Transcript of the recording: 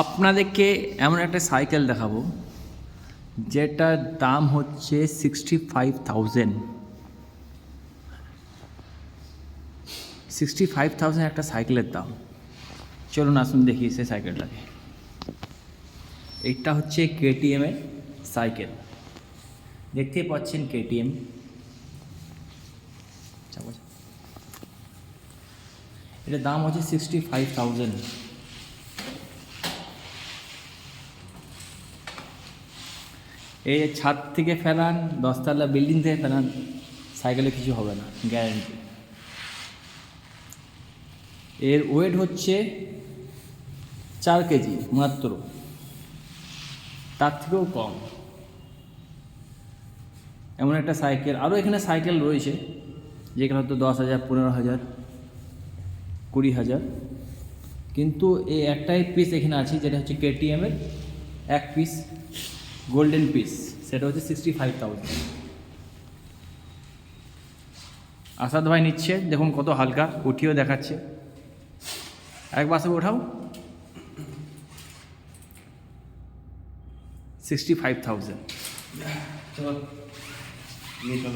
আপনাদেরকে এমন একটা সাইকেল দেখাবো যেটার দাম হচ্ছে 65,000। 65,000 একটা সাইকেলের দাম। চলুন আসুন দেখি সেই সাইকেলটাকে। এটা হচ্ছে কেটিএমের সাইকেল, দেখতেই পাচ্ছেন কেটিএম। এটার দাম হচ্ছে 65,000। এই ছাদ থেকে ফেলান, 10তলা বিল্ডিং থেকে ফেলান, সাইকেলে কিছু হবে না, গ্যারান্টি। এর ওয়েট হচ্ছে 4 কেজি মাত্র, তার থেকেও কম। এমন একটা সাইকেল, আরও এখানে সাইকেল রয়েছে যেখানে হয়তো 10,000, 15,000, 20,000, কিন্তু এই একটাই পিস এখানে আছে যেটা হচ্ছে কেটিএমের এক পিস গোল্ডেন পিস, সেটা হচ্ছে 65,000। আসাদ ভাই নিচ্ছে, দেখুন কত হালকা, উঠিয়েও দেখাচ্ছে। এক বাসে ওঠাও। 65,000। চলো নিয়ে চলো।